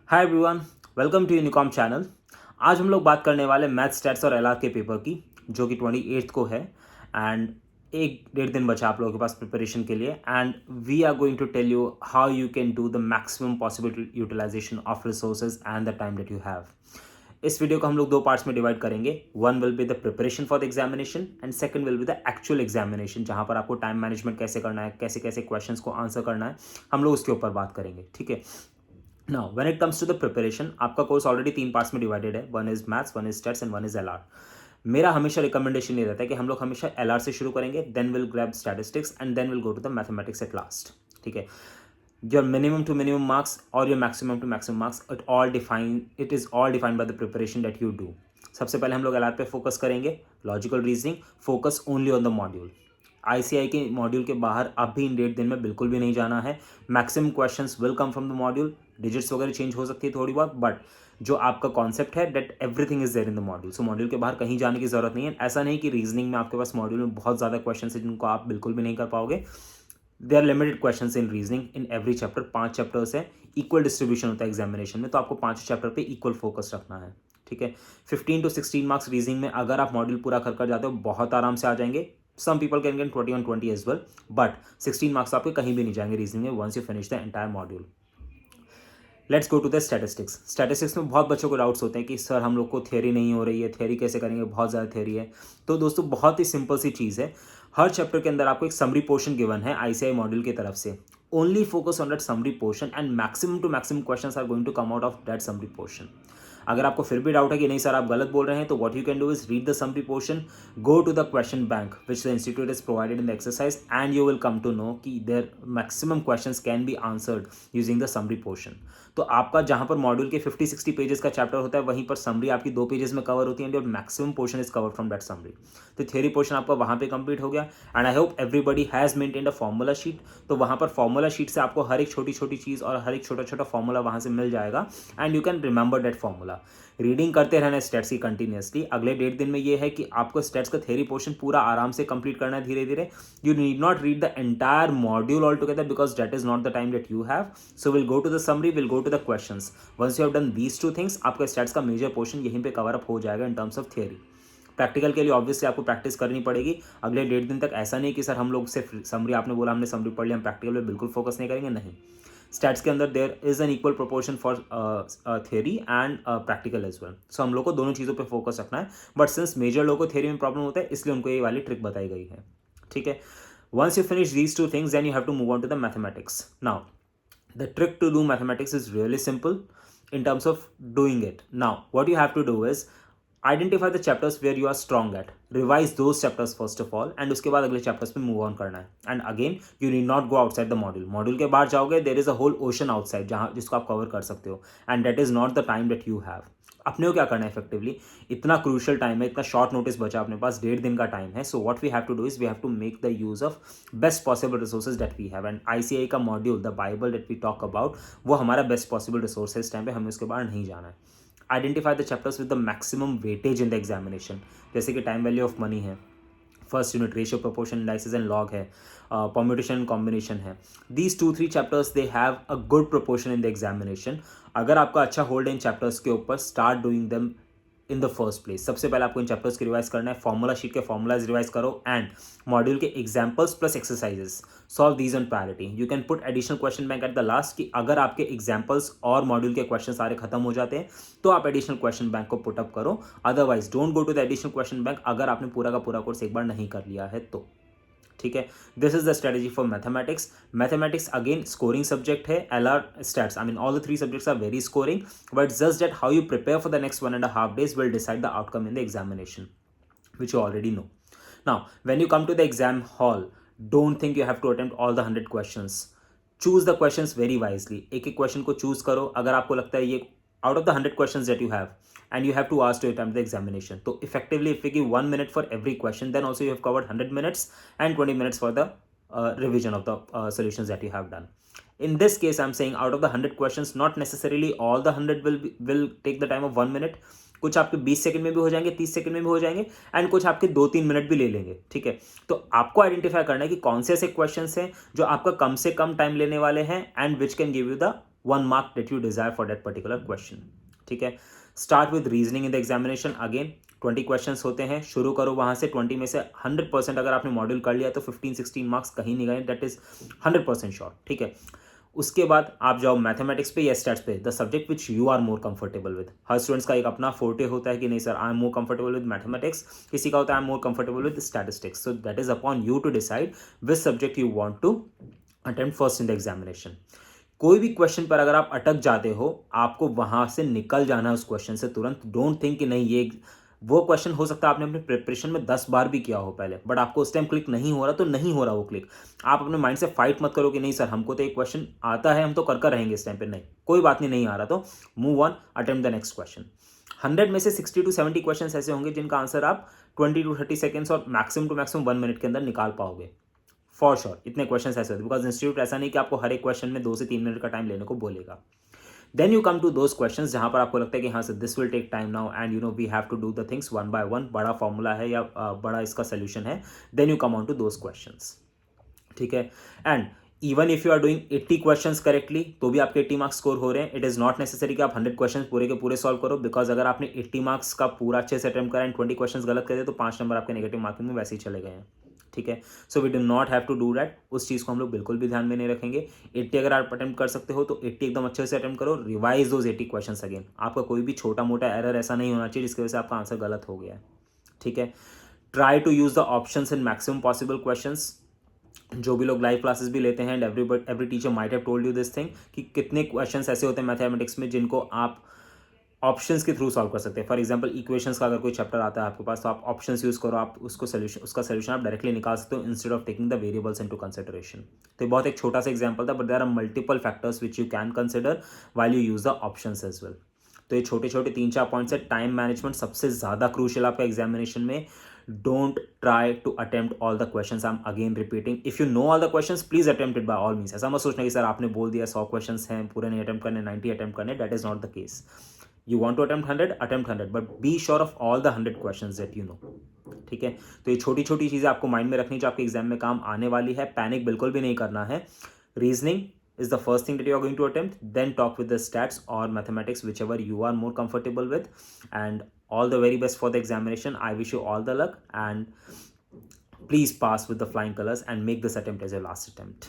Hi everyone, welcome to unicom channel. आज हम लोग बात करने वाले मैथ स्टैट्स और एलआर के पेपर की, जो कि 28 को है। एंड एक डेढ़ दिन बचा आप लोगों के पास प्रिपरेशन के लिए। And we are going to tell you how you can do the maximum possible utilization of resources and the time that you have. इस वीडियो को हम लोग दो पार्ट्स में डिवाइड करेंगे। One will be the preparation for the examination and second will be the actual examination, जहां पर आपको टाइम मैनेजमेंट कैसे करना है, कैसे कैसे क्वेश्चंस को आंसर करना है, हम लोग उसके ऊपर बात करेंगे। ठीक है। Now when it comes to the preparation, आपका कोर्स ऑलरेडी तीन पार्ट्स में डिवाइडेड है। One is maths, one is stats and one is LR. मेरा हमेशा रिकमेंडेशन ये रहता है कि हम लोग हमेशा एलआर से शुरू करेंगे, then will grab statistics and then will go to the mathematics at last. ठीक है। Your minimum to minimum marks और your maximum to maximum marks, it is all defined by the preparation that you do. सबसे पहले हम लोग LR पे focus करेंगे। Logical reasoning, focus only on the module. ICI के मॉड्यूल के बाहर अब भी इन डेढ़ दिन में बिल्कुल भी नहीं जाना है। Maximum questions will come from the module. Digits वगैरह चेंज हो सकती है थोड़ी बहुत, बट जो आपका कॉन्सेप्ट है that everything is there in the module. So module के बाहर कहीं जाने की जरूरत नहीं है। ऐसा नहीं कि रीजनिंग में आपके पास मॉड्यूल में बहुत ज़्यादा क्वेश्चन है जिनको आप बिल्कुल भी नहीं कर पाओगे। There are limited question in reasoning in every chapter. 5 chapters है, इक्वल डिस्ट्रीब्यूशन होता है एग्जामिनेशन में, तो आपको 5 चैप्टर पे इक्वल फोकस रखना है। ठीक है। 15 to 16 मार्क्स रीजनिंग में अगर आप मॉड्यूल पूरा कर जाते हो बहुत आराम से आ जाएंगे। Some people can get 20 on 20 as well, but 16 marks आपके कहीं भी नहीं जाएंगे रीजनिंग में once you finish the entire module. Let's go to the statistics. Statistics में बहुत बच्चों को डाउट्स होते हैं कि सर हम लोग को थियरी नहीं हो रही है, थियरी कैसे करेंगे, बहुत ज़्यादा थियरी है। तो दोस्तों बहुत ही सिंपल सी चीज़ है। हर चैप्टर के अंदर आपको एक समरी पोर्शन गिवन है आईसीआई मॉड्यूल की तरफ से। Only focus on that summary portion and maximum to maximum questions are going to come out of that summary portion. अगर आपको फिर भी डाउट है कि नहीं सर आप गलत बोल रहे हैं, तो what you can do is read the summary portion, go to the question bank which the institute is provided in the exercise, and you will come to know कि there maximum questions can be answered using the summary portion. तो आपका जहां पर module के 50-60 pages का chapter होता है, वहीं पर समरी आपकी 2 पेजेस में कवर होती है and your maximum portion is cover from that summary. तो थियरी पोर्शन आपका वहां पे कंप्लीट हो गया। And I hope everybody has maintained a formula sheet. तो वहां पर फॉर्मूला शीट से आपको हर एक छोटी छोटी चीज़ और हर एक छोटा छोटा फॉर्मूला वहां से मिल जाएगा and you can remember that formula. Reading करते रहना स्टेट्स की कंटिन्यूसली। अगले डेढ़ दिन में ये है कि आपको स्टेट्स का थ्योरी पोर्शन पूरा आराम से कंप्लीट करना है धीरे धीरे। You need not read the entire module all together because that is not the time that you have. So will go to the summary, will go to the questions. Once you have done these two things, आपका stats का major portion यहीं पे cover up हो जाएगा in terms of theory. Practical के लिए obviously आपको practice करनी पड़ेगी अगले डेढ़ दिन तक। ऐसा नहीं कि सर हम लोग सिर्फ समरी, आपने बोला हमने समरी पढ़ लिया, हम प्रैक्टिकल पे बिल्कुल फोकस नहीं करेंगे, नहीं। स्टैट्स के अंदर there is an equal proportion for theory and practical as well. So हम लोग को दोनों चीज़ों पे फोकस रखना है। बट सिंस मेजर लोगों को थियरी में प्रॉब्लम होता है, इसलिए उनको ये वाली ट्रिक बताई गई है। ठीक है। Once you finish these two things, then you have to move on to the mathematics. Now the trick to do mathematics is really simple in terms of doing it. Now what you have to do is identify the chapters where you are strong at, revise those chapters first of all, and उसके बाद अगले chapters पे move on करना है। And again you need not go outside the module। module के बाहर जाओगे, there is a whole ocean outside जहाँ जिसको आप cover कर सकते हो, and that is not the time that you have। अपने को क्या करना है इफेक्टिवली, इतना क्रूशियल टाइम है, इतना शॉर्ट नोटिस बचा अपने पास, डेढ़ दिन का टाइम है। So what we have to do is we have to make the use of best possible resources that we have. And ICI का module the Bible that we talk about, वो हमारा best possible resource है इस time पे, हमें उसके बाहर नहीं जाना है। Identify the chapters with the maximum weightage in the examination, जैसे कि टाइम वैल्यू ऑफ मनी है, first unit, ratio proportion analysis and log है, परम्यूटेशन एंड कॉम्बिनेशन है। These 2-3 chapters they have a good proportion in the examination. अगर आपका अच्छा hold in chapters के ऊपर, start doing them in the first place. सबसे पहले आपको इन चैप्टर्स की रिवाइज करना है, फॉर्मूला शीट के फॉर्मूलाज रिवाइज करो एंड मॉड्यूल के examples plus exercises solve these on priority. You can put additional question bank at the last कि अगर आपके एग्जाम्पल्स और मॉड्यूल के क्वेश्चन सारे खत्म हो जाते हैं तो आप एडिशनल क्वेश्चन बैंक को पुटअप करो। Otherwise don't go to the additional question bank अगर आपने पूरा का पूरा कोर्स एक बार नहीं कर लिया है तो। ठीक है। This is the strategy for mathematics. Mathematics again scoring subject है, LR stats, I mean all the 3 subjects are very scoring, but just that how you prepare for the next 1.5 days will decide the outcome in the examination, which you already know. Now when you come to the exam hall, don't think you have to attempt all the 100 questions. Choose the questions very wisely। एक एक question को choose करो। अगर आपको लगता है ये out of the 100 questions that you have and you have to ask to attempt the examination, so effectively if we give 1 minute for every question, then also you have covered 100 minutes and 20 minutes for the revision of the solutions that you have done. In this case I'm saying out of the 100 questions, not necessarily all the 100 will take the time of 1 minute। कुछ आपके 20 second में भी हो जाएंगे, 30 second में भी हो जाएंगे एंड कुछ आपके 2-3 मिनट भी ले लेंगे। ठीक है। तो आपको आइडेंटिफाई करना है कि कौन से ऐसे क्वेश्चंस हैं जो आपका कम से कम टाइम लेने वाले हैं and which can give you the 1 mark that you desire for that particular question. ठीक है. Start with reasoning in the examination. Again 20 questions होते हैं, शुरू करो वहां से. 20 में से 100% अगर आपने मॉड्यूल कर लिया तो 15-16 मार्क्स कहीं नहीं गए, दैट इज 100% श्योर. ठीक है. उसके बाद आप जाओ मैथमेटिक्स पे या स्टैट्स पे, the subject which you are more comfortable with. हर स्टूडेंट्स का एक अपना फोर्टे होता है कि नहीं sir I am more comfortable with mathematics, किसी का होता है I am more comfortable with statistics. So that is upon you to decide which subject you want to attempt first in the examination. कोई भी क्वेश्चन पर अगर आप अटक जाते हो, आपको वहां से निकल जाना है उस क्वेश्चन से तुरंत. डोंट थिंक कि नहीं ये वो क्वेश्चन हो सकता है आपने अपने प्रिपरेशन में 10 बार भी किया हो पहले, बट आपको उस टाइम क्लिक नहीं हो रहा तो नहीं हो रहा वो क्लिक. आप अपने माइंड से फाइट मत करो कि नहीं सर हमको तो एक क्वेश्चन आता है, हम तो कर रहेंगे इस टाइम पे. नहीं, कोई बात नहीं आ रहा तो move on, attempt the next question. 100 में से 60 to 70 क्वेश्चन ऐसे होंगे जिनका आंसर आप 20 to 30 सेकेंड्स और मैक्सिमम टू मैक्सिमम 1 मिनट के अंदर निकाल पाओगे फॉर श्योर. इतने क्वेश्चन ऐसे होते हैं बिकॉज इंस्टीट्यूट ऐसा नहीं कि आपको हर एक क्वेश्चन में 2 से 3 मिनट का टाइम लेने को बोलेगा. Then you come to those questions जहां पर आपको लगता है कि हाँ sir this will take time now and you know we have to do the things one by one. बड़ा फॉर्मूला है या बड़ा इसका सोल्यूशन है. Then you come on to those questions. ठीक है. And even if you are doing 80 questions correctly तो भी आपके 80 मार्क्स स्कोर हो रहे हैं. इट इज नॉट नेसेसरी कि आप 100 क्वेश्चंस पूरे के पूरे सॉल्व करो, बिकॉज अगर आपने 80 मार्क्स का पूरा अच्छे से अटेम्प्ट करा एंड 20 क्वेश्चंस गलत करे तो 5 नंबर आपके नेगेटिव मार्किंग में वैसे ही चले गए हैं. ठीक है. So we do not have to do that. उस चीज़ को हम लोग बिल्कुल भी ध्यान में नहीं रखेंगे. 80 अगर आप अटेम्प्ट कर सकते हो तो 80 एकदम अच्छे से अटेम्प्ट करो. Revise those 80 questions again. आपका कोई भी छोटा मोटा एरर ऐसा नहीं होना चाहिए जिसकी वजह से आपका आंसर गलत हो गया है. ठीक है. Try to use the options in maximum possible questions. जो भी लोग लाइव क्लासेस भी लेते हैं and every teacher might have told you this thing कि कितने क्वेश्चंस ऐसे होते हैं मैथमेटिक्स में जिनको आप ऑप्शंस के थ्रू सॉल्व कर सकते हैं. फॉर एग्जांपल इक्वेशंस का अगर कोई चैप्टर आता है आपके पास तो आप ऑप्शंस यूज करो, आप उसका सोल्यूशन आप डायरेक्टली निकाल सकते हो instead of taking the variables into consideration. तो बहुत एक छोटा सा एग्जांपल था, but there are multiple factors which you can consider while you use the options as well. तो ये छोटे छोटे 3-4 पॉइंट्स है. टाइम मैनेजमेंट सबसे ज़्यादा क्रूशियल आपका एग्जामिनेशन में. Don't try to attempt all the questions. I'm again repeating. If you know all the questions, please attempt it by all means. ऐसा मत सोचना कि सर आपने बोल दिया 100 क्वेश्चंस हैं पूरे नहीं अटेम्प्ट करने, 90 अटेम्प्ट करने. That is not the case. You want to attempt 100, attempt 100, but be sure of all the 100 questions that you know. ठीक है. तो ये छोटी छोटी चीज़ें आपको माइंड में रखनी जो आपके एग्जाम में काम आने वाली है. पैनिक बिल्कुल भी नहीं करना है. Reasoning is the first thing that you are going to attempt. Then talk with the stats or mathematics, whichever you are more comfortable with. And all the very best for the examination. I wish you all the luck and please pass with the flying colors and make this attempt as your last attempt.